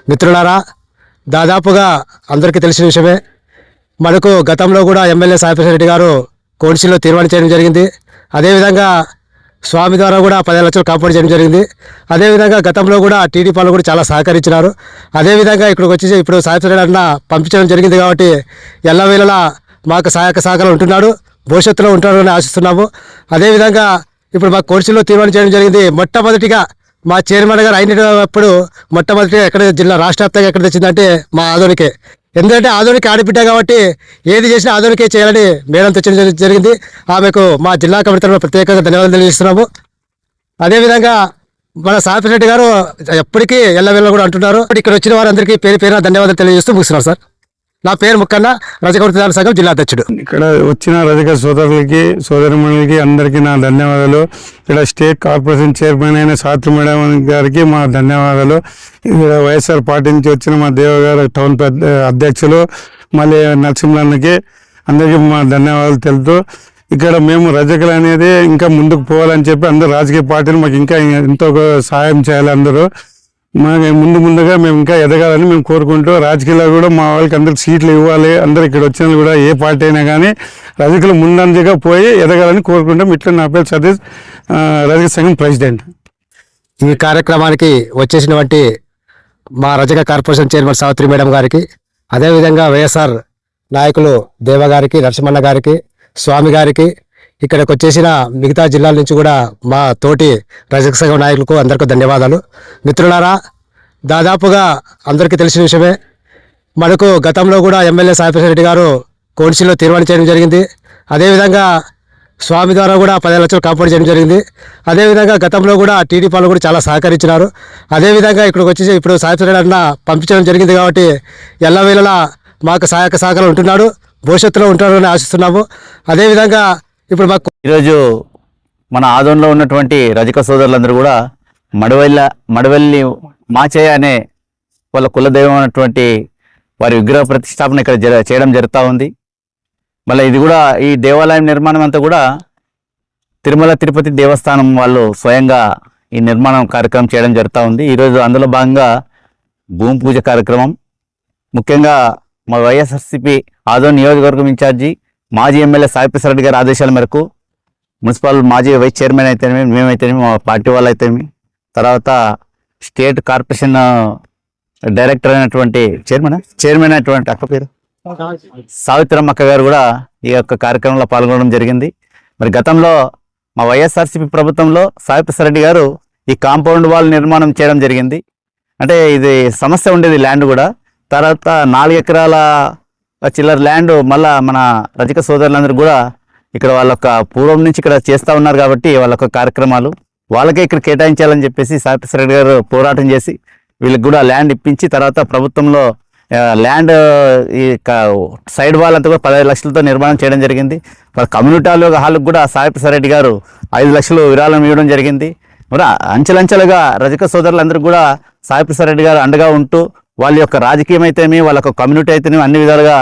మిత్రులారా, దాదాపుగా అందరికీ తెలిసిన విషయమే. మనకు గతంలో కూడా ఎమ్మెల్యే సాయిప్రసాద్ రెడ్డి గారు కౌన్సిల్లో తీర్మానం చేయడం జరిగింది. అదేవిధంగా స్వామి ద్వారా కూడా 10 లక్షలు కాంపౌండ్ చేయడం జరిగింది. అదేవిధంగా గతంలో కూడా టీడీపీ వాళ్ళు కూడా చాలా సహకరించినారు. అదేవిధంగా ఇక్కడికి వచ్చేసి ఇప్పుడు సాయిప్రసాద్ రెడ్డి అన్న పంపించడం జరిగింది కాబట్టి ఎల్లవేళలా మాకు సహకారం ఉంటున్నాడు, భవిష్యత్తులో ఉంటాడని ఆశిస్తున్నాము. అదేవిధంగా ఇప్పుడు మాకు కౌన్సిల్లో తీర్మానం చేయడం జరిగింది. మొట్టమొదటిగా మా చైర్మన్ గారు అయినప్పుడు మొట్టమొదటిగా ఎక్కడ జిల్లా రాష్ట్ర వ్యాప్తంగా ఎక్కడ తెచ్చిందంటే మా ఆదోనికే. ఎందుకంటే ఆదోనికి ఆడబిడ్డ కాబట్టి ఏది చేసినా ఆదోనికే చేయాలని మేడం తెచ్చడం జరిగింది. ఆమెకు మా జిల్లా కమిటీ తరఫున ప్రత్యేకంగా ధన్యవాదాలు తెలియజేస్తున్నాము. అదేవిధంగా మన సాయిప్రసాద్ రెడ్డి గారు ఎప్పటికీ ఎల్లవేళ కూడా అంటున్నారు. ఇక్కడ వచ్చిన వారందరికీ పేరు పేరున ధన్యవాదాలు తెలియజేస్తూ ముగిస్తున్నారు. సార్, నా పేరు ముక్కన్న, రజక వృత్తిదారుల సంఘం జిల్లా అధ్యక్షుడు. ఇక్కడ వచ్చిన రజక సోదరులకి సోదరిమణులకి అందరికీ నా ధన్యవాదాలు. ఇక్కడ స్టేట్ కార్పొరేషన్ చైర్మన్ అయిన సాత్రి మేడం గారికి మా ధన్యవాదాలు. ఇక్కడ వైఎస్ఆర్ పార్టీ నుంచి వచ్చిన మా దేవగారు టౌన్ అధ్యక్షులు మళ్ళీ నరసింహన్నకి అందరికీ మా ధన్యవాదాలు తెలుపుతూ, ఇక్కడ మేము రజకులు అనేది ఇంకా ముందుకు పోవాలని చెప్పి అందరూ రాజకీయ పార్టీలు మాకు ఇంకా ఎంతో సహాయం చేయాలి. అందరూ ముందుగా మేము ఇంకా ఎదగాలని మేము కోరుకుంటూ, రాజకీయాల్లో కూడా మా వాళ్ళకి అందరికి సీట్లు ఇవ్వాలి. అందరు ఇక్కడ వచ్చిన కూడా ఏ పార్టీ అయినా కానీ రజకులు ముందంజగా పోయి ఎదగాలని కోరుకుంటాం. ఇట్లా నా పేరు సతీష్, రజక సంఘం ప్రెసిడెంట్. ఈ కార్యక్రమానికి వచ్చేసినటువంటి మా రజక కార్పొరేషన్ చైర్మన్ సావిత్రి మేడం గారికి, అదేవిధంగా వైఎస్ఆర్ నాయకులు దేవ గారికి, నరసింహన్న గారికి, స్వామి గారికి, ఇక్కడికి వచ్చేసిన మిగతా జిల్లాల నుంచి కూడా మా తోటి రజక సంఘం నాయకులకు అందరికీ ధన్యవాదాలు. మిత్రులారా, దాదాపుగా అందరికీ తెలిసిన విషయమే. మనకు గతంలో కూడా ఎమ్మెల్యే సాయిప్రసాద్ రెడ్డి గారు కౌన్సిల్లో తీర్మానం చేయడం జరిగింది. అదేవిధంగా స్వామి ద్వారా కూడా 10 లక్షలు కాంపౌండ్ చేయడం జరిగింది. అదేవిధంగా గతంలో కూడా టీడీపీ వాళ్ళు కూడా చాలా సహకరించినారు. అదేవిధంగా ఇక్కడికి వచ్చేసి ఇప్పుడు సాయిప్రసాద్ రెడ్డి అన్న పంపించడం జరిగింది కాబట్టి ఎల్లవేళలా మాకు సహకారం ఉంటున్నాడు, భవిష్యత్తులో ఉంటాడని ఆశిస్తున్నాము. అదేవిధంగా ఇప్పుడు మాకు ఈరోజు మన ఆదోన్లో ఉన్నటువంటి రజక సోదరులందరూ కూడా మడవల్లి మాచయ్య అనే వాళ్ళ కులదైవం అన్నటువంటి వారి విగ్రహ ప్రతిష్టాపన ఇక్కడ చేయడం జరుగుతూ ఉంది. మళ్ళీ ఇది కూడా ఈ దేవాలయం నిర్మాణం అంతా కూడా తిరుమల తిరుపతి దేవస్థానం వాళ్ళు స్వయంగా ఈ నిర్మాణం కార్యక్రమం చేయడం జరుగుతూ ఉంది. ఈరోజు అందులో భాగంగా భూమి పూజ కార్యక్రమం, ముఖ్యంగా మా వైఎస్ఆర్సీపీ ఆదోన్ నియోజకవర్గం ఇన్ఛార్జి మాజీ ఎమ్మెల్యే సాయిప్రసాద్ రెడ్డి గారి ఆదేశాల మేరకు మున్సిపల్ మాజీ వైస్ చైర్మన్ అయితేనేమి, మేమైతేనేమి, మా పార్టీ వాళ్ళు అయితేనేమి, తర్వాత స్టేట్ కార్పొరేషన్ డైరెక్టర్ అయినటువంటి చైర్మన్ అయినటువంటి అక్క పేరు సావిత్రమ్మ అక్క గారు కూడా ఈ యొక్క కార్యక్రమంలో పాల్గొనడం జరిగింది. మరి గతంలో మా వైఎస్ఆర్సీపీ ప్రభుత్వంలో సాయిప్రసాద్ రెడ్డి గారు ఈ కాంపౌండ్ వాల్ నిర్మాణం చేయడం జరిగింది. అంటే ఇది సమస్య ఉండేది ల్యాండ్ కూడా. తర్వాత 4 ఎకరాల చిల్లర ల్యాండ్ మళ్ళా మన రజక సోదరులందరూ కూడా ఇక్కడ వాళ్ళొక్క పూర్వం నుంచి ఇక్కడ చేస్తూ ఉన్నారు కాబట్టి వాళ్ళొక్క కార్యక్రమాలు వాళ్ళకే ఇక్కడ కేటాయించాలని చెప్పేసి సాయిప్రసాద్ రెడ్డి గారు పోరాటం చేసి వీళ్ళకి కూడా ల్యాండ్ ఇప్పించి, తర్వాత ప్రభుత్వంలో ల్యాండ్ ఈ సైడ్ వాల్ అంతా కూడా 15 లక్షలతో నిర్మాణం చేయడం జరిగింది. వాళ్ళ కమ్యూనిటీ హాల్కి కూడా సాయిప్రసాద్ రెడ్డి గారు 5 లక్షలు విరాళం ఇవ్వడం జరిగింది. మరి అంచెలంచెలుగా రజక సోదరులందరూ కూడా సాయిప్రసాద్ రెడ్డి గారు అండగా ఉంటూ వాళ్ళ యొక్క రాజకీయం అయితేనే, వాళ్ళ యొక్క కమ్యూనిటీ అయితేనే అన్ని విధాలుగా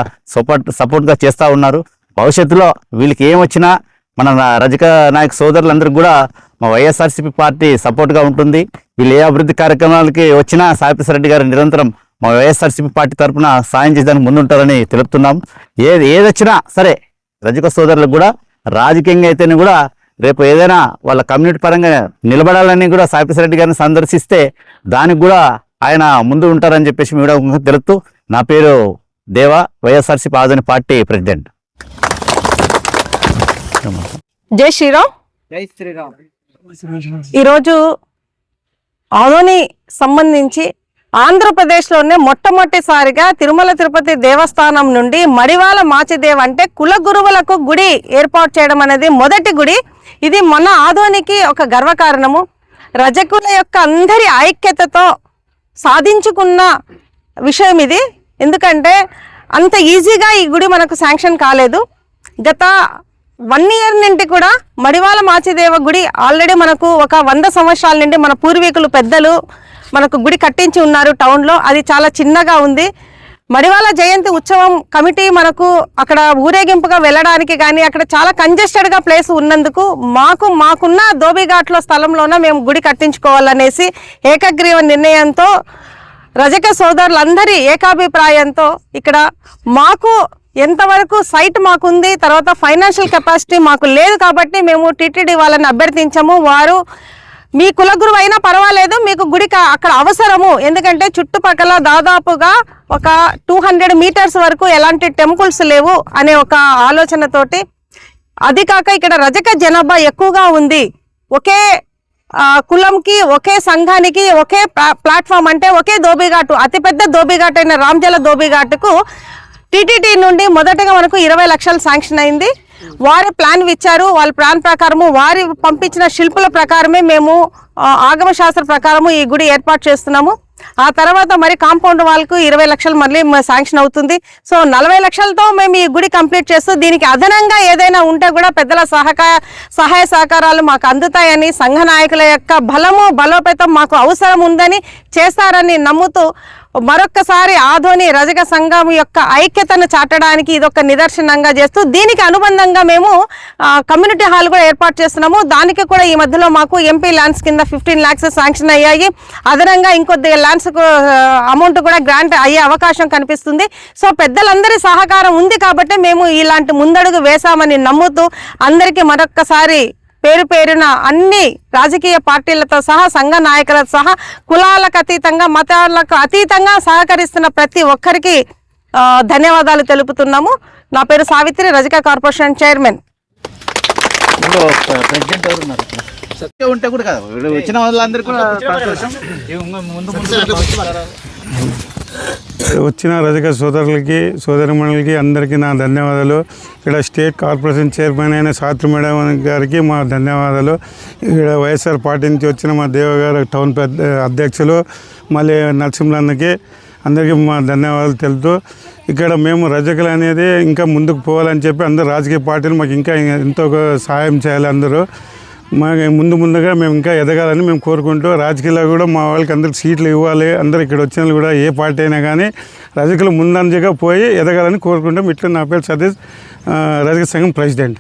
సపోర్ట్గా చేస్తూ ఉన్నారు. భవిష్యత్తులో వీళ్ళకి ఏం వచ్చినా మన రజక నాయక సోదరులందరికీ కూడా మా వైఎస్ఆర్సీపీ పార్టీ సపోర్ట్గా ఉంటుంది. వీళ్ళు ఏ అభివృద్ధి కార్యక్రమాలకి వచ్చినా సాయిప్రసాద్ రెడ్డి గారు నిరంతరం మా వైఎస్ఆర్సీపీ పార్టీ తరఫున సాయం చేయడానికి ముందుంటారని తెలుపుతున్నాం. ఏదొచ్చినా సరే రజక సోదరులకు కూడా రాజకీయంగా అయితేనే కూడా రేపు ఏదైనా వాళ్ళ కమ్యూనిటీ పరంగా నిలబడాలని కూడా సాయిప్రసాద్ రెడ్డి గారిని సందర్శిస్తే దానికి కూడా ఆయన ముందు ఉంటారని చెప్పేసి మీడియా తెలుపుతూ, నా పేరు దేవ, వైఎస్ఆర్సీపీ ఆదోని పార్టీ ప్రెసిడెంట్. జై శ్రీరామ్. ఈరోజు ఆదోని సంబంధించి ఆంధ్రప్రదేశ్లోనే మొట్టమొదటిసారిగా తిరుమల తిరుపతి దేవస్థానం నుండి మడివాల మాచిదేవ్ అంటే కుల గురువులకు గుడి ఏర్పాటు చేయడం అనేది మొదటి గుడి. ఇది మన ఆదోనికి ఒక గర్వకారణము. రజకుల యొక్క అందరి ఐక్యతతో సాధించుకున్న విషయం ఇది. ఎందుకంటే అంత ఈజీగా ఈ గుడి మనకు శాంక్షన్ కాలేదు. గత 1 ఇయర్ నుండి కూడా మడివాల మాచిదేవ గుడి ఆల్రెడీ మనకు ఒక 100 సంవత్సరాల నుండి మన పూర్వీకులు పెద్దలు మనకు గుడి కట్టించి ఉన్నారు టౌన్లో. అది చాలా చిన్నగా ఉంది. మడివాల జయంతి ఉత్సవం కమిటీ మనకు అక్కడ ఊరేగింపుగా వెళ్ళడానికి కానీ అక్కడ చాలా కంజెస్టెడ్గా ప్లేస్ ఉన్నందుకు మాకున్న ధోబిఘాట్లో స్థలంలోనే మేము గుడి కట్టించుకోవాలనేసి ఏకగ్రీవ నిర్ణయంతో రజక సోదరులందరి ఏకాభిప్రాయంతో ఇక్కడ మాకు ఎంతవరకు సైట్ మాకుంది, తర్వాత ఫైనాన్షియల్ కెపాసిటీ మాకు లేదు కాబట్టి మేము టీటీడీ వాళ్ళని అభ్యర్థించాము. వారు మీ కులగురువు అయినా పర్వాలేదు, మీకు గుడి అక్కడ అవసరము, ఎందుకంటే చుట్టుపక్కల దాదాపుగా ఒక 200 మీటర్స్ వరకు ఎలాంటి టెంపుల్స్ లేవు అనే ఒక ఆలోచనతోటి, అది కాక ఇక్కడ రజక జనాభా ఎక్కువగా ఉంది, ఒకే కులంకి ఒకే సంఘానికి ఒకే ప్లాట్ఫామ్ అంటే ఒకే దోబిఘాటు, అతిపెద్ద దోబిఘాటు అయిన రామ్జల దోబిఘాటుకు టీటీడీ నుండి మొదటగా మనకు 20 లక్షలు శాంక్షన్ అయింది. వారి ప్లాన్ ఇచ్చారు, వాళ్ళ ప్లాన్ ప్రకారము వారి పంపించిన శిల్పుల ప్రకారమే మేము ఆగమ శాస్త్ర ప్రకారము ఈ గుడి ఏర్పాటు చేస్తున్నాము. ఆ తర్వాత మరి కాంపౌండ్ వాళ్ళకు 20 లక్షలు మళ్ళీ శాంక్షన్ అవుతుంది. సో 40 లక్షలతో మేము ఈ గుడి కంప్లీట్ చేస్తూ దీనికి అదనంగా ఏదైనా ఉంటే కూడా పెద్దల సహాయ సహకారాలు మాకు అందుతాయని, సంఘ నాయకుల యొక్క బలోపేతం మాకు అవసరం ఉందని, చేస్తారని నమ్ముతూ మరొక్కసారి ఆదోని రజక సంఘం యొక్క ఐక్యతను చాటడానికి ఇదొక నిదర్శనంగా చేస్తూ దీనికి అనుబంధంగా మేము కమ్యూనిటీ హాల్ కూడా ఏర్పాటు చేస్తున్నాము. దానికి కూడా ఈ మధ్యలో మాకు ఎంపీ ల్యాండ్స్ కింద 15 lakhs శాంక్షన్ అయ్యాయి. అదనంగా ఇంకొద్దిగా ల్యాండ్స్ అమౌంట్ కూడా గ్రాంట్ అయ్యే అవకాశం కనిపిస్తుంది. సో పెద్దలందరి సహకారం ఉంది కాబట్టి మేము ఇలాంటి ముందడుగు వేశామని నమ్ముతూ అందరికీ మరొక్కసారి పేరు పేరున అన్ని రాజకీయ పార్టీలతో సహా, సంఘ నాయకులతో సహా, కులాలకు అతీతంగా, మతాలకు అతీతంగా సహకరిస్తున్న ప్రతి ఒక్కరికి ధన్యవాదాలు తెలుపుతున్నాము. నా పేరు సావిత్రి, రజక కార్పొరేషన్ చైర్మన్. ప్రెసిడెంట్ ఎవరు ఉన్నారు? ఉంటే కూడా కదా వచ్చిన వాళ్ళందరికీ కూడా వచ్చిన రజక సోదరులకి సోదరిమణులకి అందరికీ నా ధన్యవాదాలు. ఇక్కడ స్టేట్ కార్పొరేషన్ చైర్మన్ అయిన సాత్రి మేడం గారికి మా ధన్యవాదాలు. ఇక్కడ వైఎస్ఆర్ పార్టీ నుంచి వచ్చిన మా దేవగారు టౌన్ అధ్యక్షులు మళ్ళీ నరసింహన్నకి అందరికీ మా ధన్యవాదాలు తెలుపుతూ, ఇక్కడ మేము రజకులు అనేది ఇంకా ముందుకు పోవాలని చెప్పి అందరూ రాజకీయ పార్టీలు మాకు ఇంకా ఎంతో సహాయం చేయాలి. అందరూ మాకు ముందుగా మేము ఇంకా ఎదగాలని మేము కోరుకుంటూ, రాజకీయాల్లో కూడా మా వాళ్ళకి అందరికి సీట్లు ఇవ్వాలి, అందరూ ఇక్కడ వచ్చిన కూడా ఏ పార్టీ అయినా కానీ రజకులు ముందంజగా పోయి ఎదగాలని కోరుకుంటాం. ఇట్లా నా పేరు సతీష్, రజక సంఘం ప్రెసిడెంట్.